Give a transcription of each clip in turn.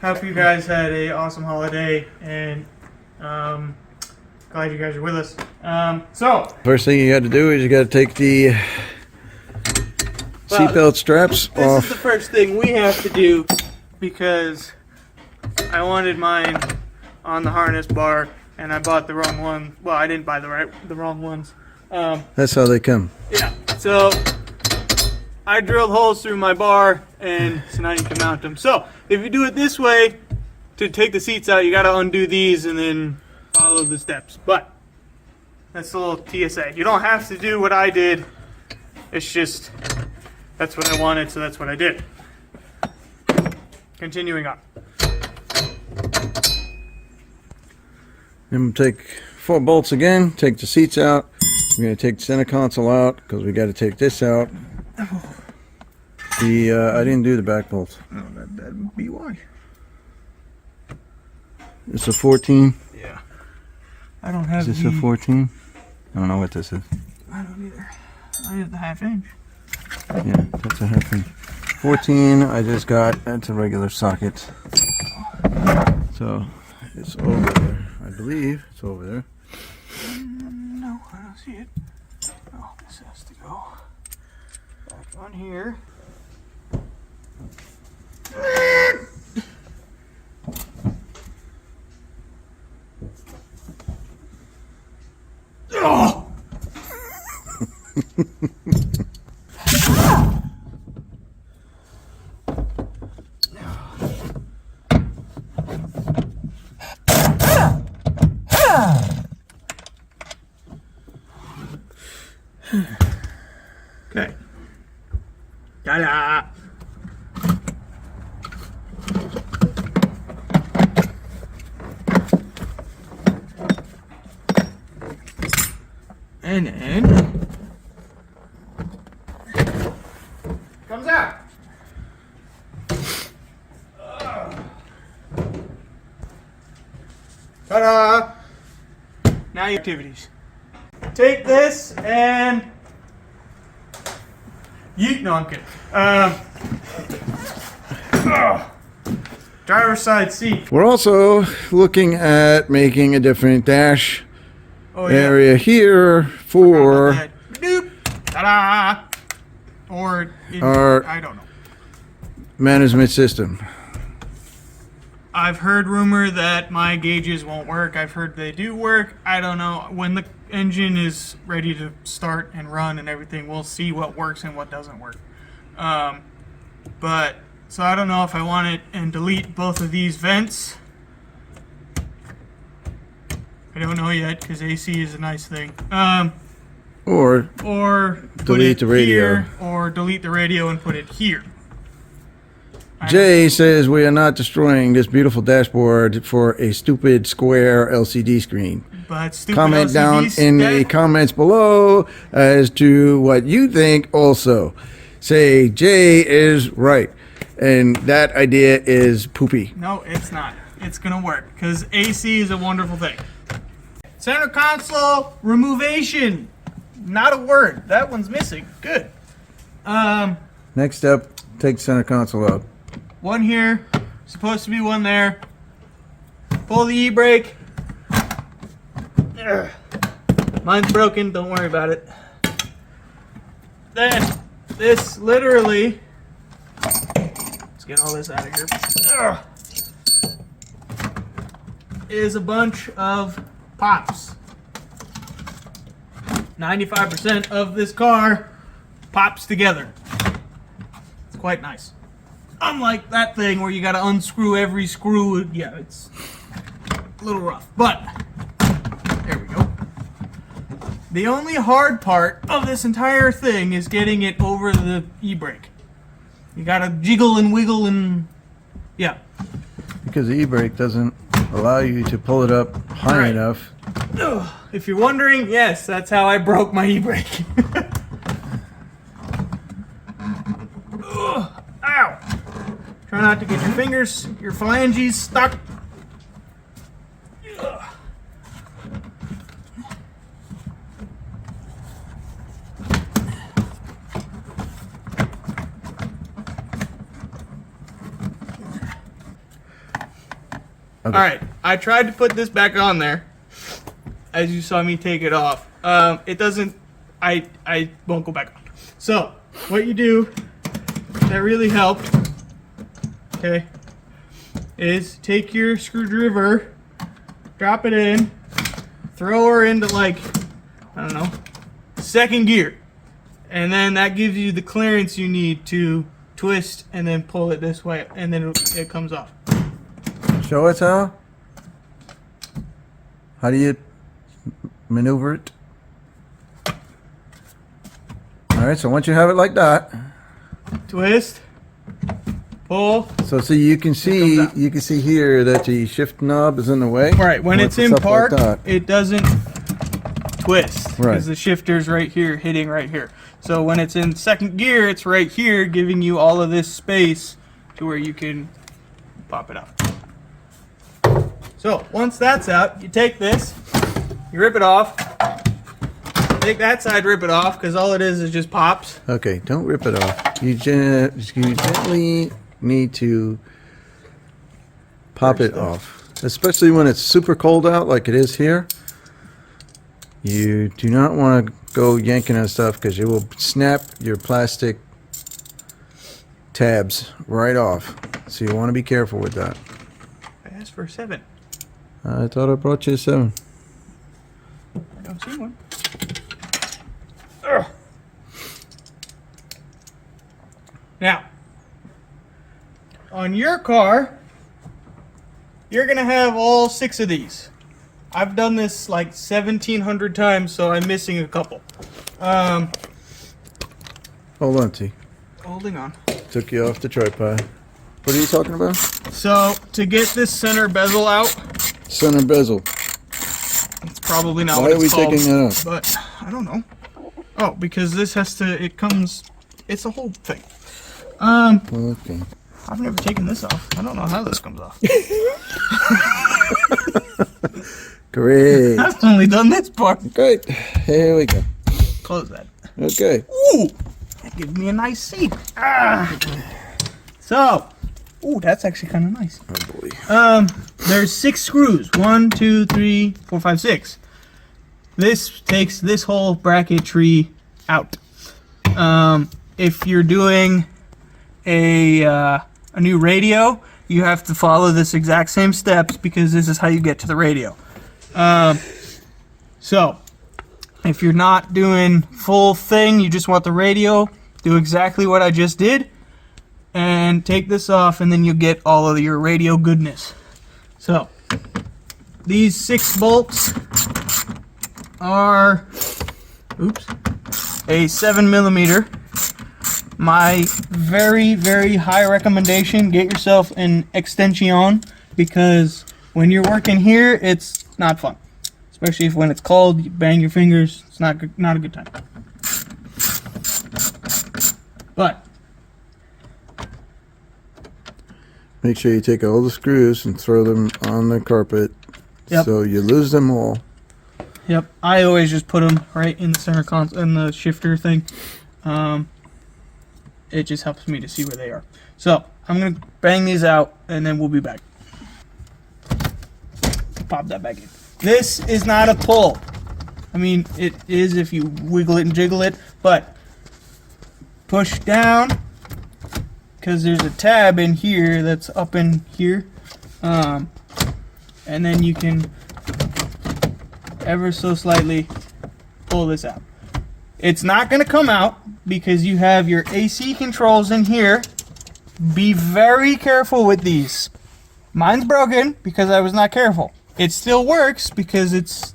Hope you guys had a awesome holiday, and glad you guys are with us. So first thing you got to do is you got to take the seatbelt straps this off. is the first thing we have to do because I wanted mine on the harness bar, and I bought the wrong one. Well, I didn't buy the wrong ones. That's how they come. Yeah. So I drilled holes through my bar, and so now you can mount them. So if you do it this way, to take the seats out, you got to undo these and then follow the steps. But that's a little TSA. You don't have to do what I did. It's just that's what I wanted, so that's what I did. Continuing on. Then we'll take 4 bolts again. Take the seats out. We're going to take the center console out because we got to take this out. I didn't do the back bolts. Oh, that'd be why. It's a 14. Yeah. I don't have. Is this a 14? I don't know what this is. I don't either. I have the 1/2 inch. Yeah, that's a 1/2 inch. 14. I just got. That's a regular socket. So it's over there. I believe it's over there. No, I don't see it. Oh, this has to go back on here. Oh! Okay. Ta-da! And then comes out. Ta-da! Now your activities. Take this and yeet. No, I'm kidding. Driver's side seat. We're also looking at making a different dash area here for Doop. Ta-da! Or our I don't know. management system. I've heard rumor that my gauges won't work. I've heard they do work. I don't know. When the engine is ready to start and run and everything, we'll see what works and what doesn't work. But so I don't know if I want it and delete both of these vents. I don't know yet because AC is a nice thing. Or put delete it the radio. here, or delete the radio and put it here. Jay says we are not destroying this beautiful dashboard for a stupid square LCD screen. But stupid Comment LCDs, down in the comments below as to what you think also. Say Jay is right and that idea is poopy. No, it's not. It's gonna work because AC is a wonderful thing. Center console removation. Not a word. That one's missing. Good. Next up, take center console out. One here. Supposed to be one there. Pull the e-brake. Ugh. Mine's broken. Don't worry about it. Then this literally. Let's get all this out of here. Ugh. Is a bunch of pops. 95% of this car pops together. It's quite nice. Unlike that thing where you gotta unscrew every screw. Yeah, it's a little rough, but there we go. The only hard part of this entire thing is getting it over the e-brake. You gotta jiggle and wiggle and yeah. Because the e-brake doesn't allow you to pull it up high enough. Ugh. If you're wondering, yes, that's how I broke my e-brake. Ow! Try not to get your fingers, your phalanges stuck. Ugh. Okay. All right, I tried to put this back on there, as you saw me take it off. It doesn't. I won't go back on. So what you do that really helped, okay, is take your screwdriver, drop it in, throw her into like, I don't know, second gear, and then that gives you the clearance you need to twist and then pull it this way, and then it comes off. Show us how. How do you maneuver it? All right. So once you have it like that, Twist, pull. so see you can see here that the shift knob is in the way. Right, when it's in stuff like park, that. it doesn't twist Right. because the shifter's right here, hitting right here. So when it's in second gear, it's right here, giving you all of this space to where you can pop it out. So once that's out, you take this, you rip it off. Take that side, rip it off, because all it is just pops. Okay, don't rip it off. You gently need to pop it off, especially when it's super cold out, like it is here. You do not want to go yanking on stuff because you will snap your plastic tabs right off. So you want to be careful with that. I asked for 7. I thought I brought you a 7. I don't see one. Ugh. Now, on your car, you're gonna have all 6 of these. I've done this like 1,700 times, so I'm missing a couple. Hold on, T. Holding on. Took you off the tripod. What are you talking about? So, to get this center bezel out, Center bezel. it's probably not Why what are we it's called, taking that off? but I don't know. Oh, because this has to, it comes, it's a whole thing. Okay. I've never taken this off. I don't know how this comes off. Great. I've only done this part. Great. Here we go. Close that. Okay. Ooh, that gives me a nice seat. Ah. So, ooh, that's actually kind of nice. Oh boy. There's 6 screws. 1, 2, 3, 4, 5, 6. This takes this whole bracketry out. If you're doing a new radio, you have to follow this exact same steps because this is how you get to the radio. So, if you're not doing full thing, you just want the radio, do exactly what I just did, and take this off, and then you'll get all of your radio goodness. So, these 6 bolts are, oops, a 7mm. My very, very high recommendation, get yourself an extension, because when you're working here, it's not fun. Especially if when it's cold, you bang your fingers, it's not a good time. But Make sure you take all the screws and throw them on the carpet. Yep. So you lose them all. yep, I always just put them right in the center in the shifter thing. It just helps me to see where they are. So I'm gonna bang these out, and then we'll be back. Pop that back in. This is not a pull. I mean, it is if you wiggle it and jiggle it, but push down, because there's a tab in here that's up in here, and then you can ever so slightly pull this out. It's not going to come out because you have your AC controls in here. Be very careful with these. Mine's broken because I was not careful. It still works because it's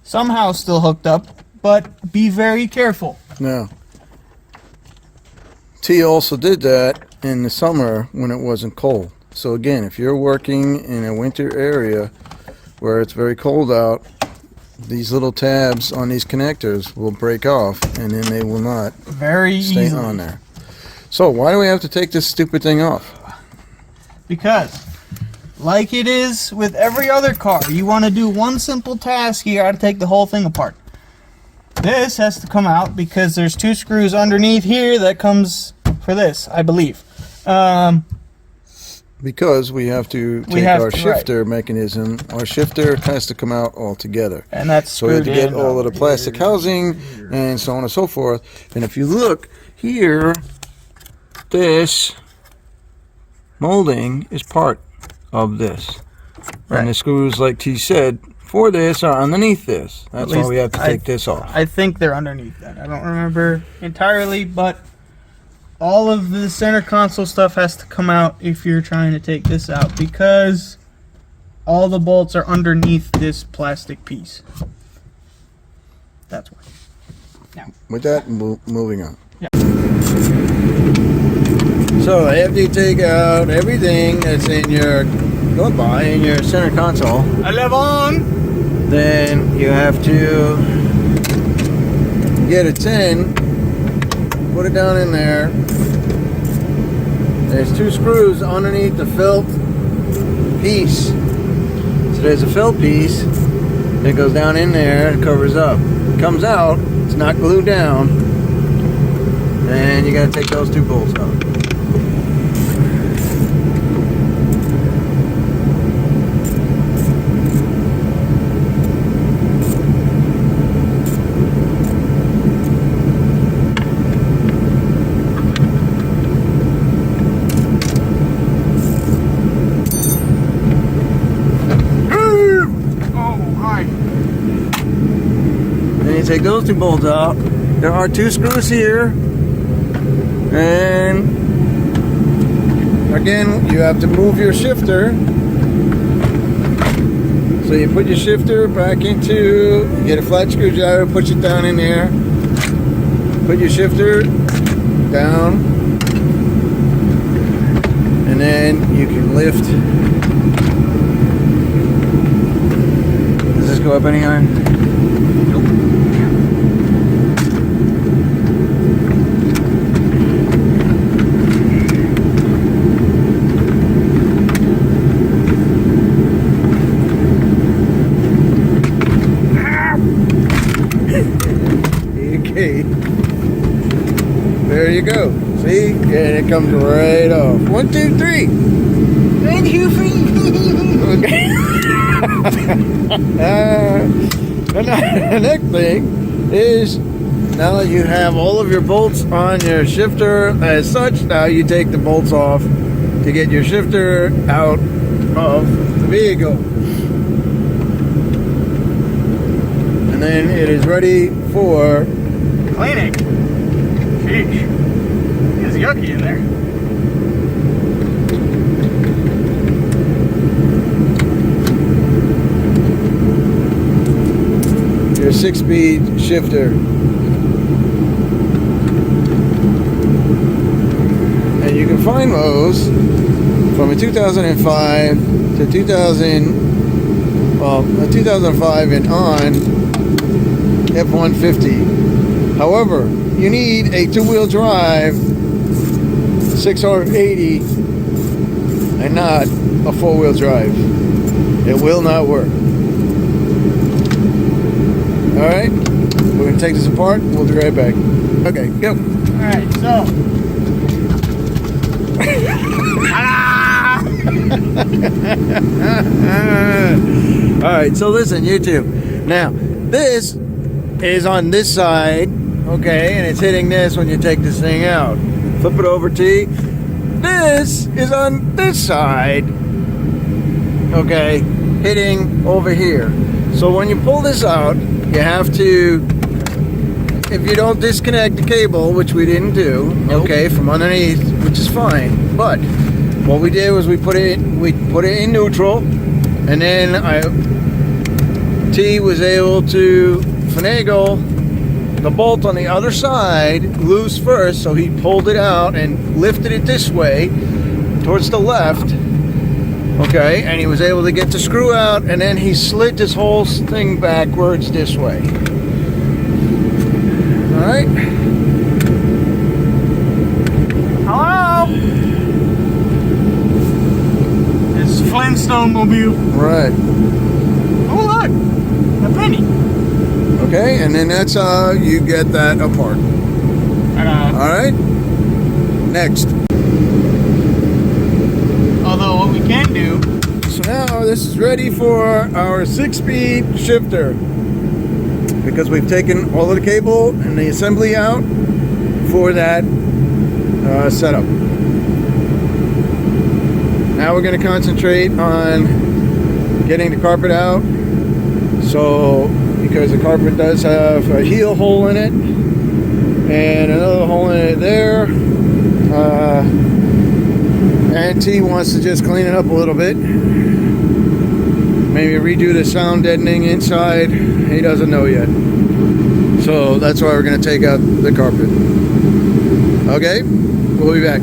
somehow still hooked up, but be very careful. Now, T also did that in the summer when it wasn't cold. So again, if you're working in a winter area where it's very cold out, these little tabs on these connectors will break off, and then they will not Very stay easily. on there. So why do we have to take this stupid thing off? Because, like it is with every other car, you want to do one simple task, you got to take the whole thing apart. This has to come out because there's 2 screws underneath here that comes for this, I believe. Because we have to take our shifter mechanism. Our shifter has to come out all together. And that's so we have to get all of the plastic housing and so on and so forth. And if you look here, this molding is part of this. Right. And the screws, like T said, for this are underneath this. That's why we have to take this off. I think they're underneath that. I don't remember entirely, but all of the center console stuff has to come out if you're trying to take this out, because all the bolts are underneath this plastic piece. That's why. Now, with that, moving on. Yeah. So after you take out everything that's in your in your center console, 11. Then you have to get a 10, put it down in there. There's 2 screws underneath the felt piece. So there's a felt piece that goes down in there and covers up. It comes out, it's not glued down, and you got to take those 2 bolts out. Take those 2 bolts out. There are 2 screws here, and again you have to move your shifter. So you put your shifter back into, you get a flat screwdriver, push it down in there, put your shifter down, and then you can lift. Does this go up any higher? There you go. See? And it comes right off. 1, 2, 3. Thank you for okay. The next thing is, now that you have all of your bolts on your shifter as such, now you take the bolts off to get your shifter out of the vehicle. And then it is ready for cleaning. Sheesh. It's yucky in there. Your 6-speed shifter. And you can find those from a 2005 to 2005 and on F-150. However, you need a 2-wheel drive 680 and not a 4-wheel drive. It will not work. Alright, we're going to take this apart. We'll be right back. Okay, go. Alright, so. Alright, so listen, YouTube. Now, this is on this side, okay, and it's hitting this when you take this thing out. Flip it over, T. This is on this side, okay, hitting over here. So when you pull this out, you have to, if you don't disconnect the cable, which we didn't do, okay, from underneath, which is fine, but what we did was we put it in neutral, and then T was able to finagle the bolt on the other side loose first, so he pulled it out and lifted it this way towards the left, okay, and he was able to get the screw out, and then he slid this whole thing backwards this way. Alright. Hello? It's Flintstone Mobile. Right. Oh look! A penny. Okay, and then that's how you get that apart. Alright? Next. Although can do. So now this is ready for our 6-speed shifter, because we've taken all of the cable and the assembly out for that setup. Now we're going to concentrate on getting the carpet out. So, because the carpet does have a heel hole in it and another hole in it there, and T wants to just clean it up a little bit. Maybe redo the sound deadening inside. He doesn't know yet. So that's why we're going to take out the carpet. Okay, we'll be back.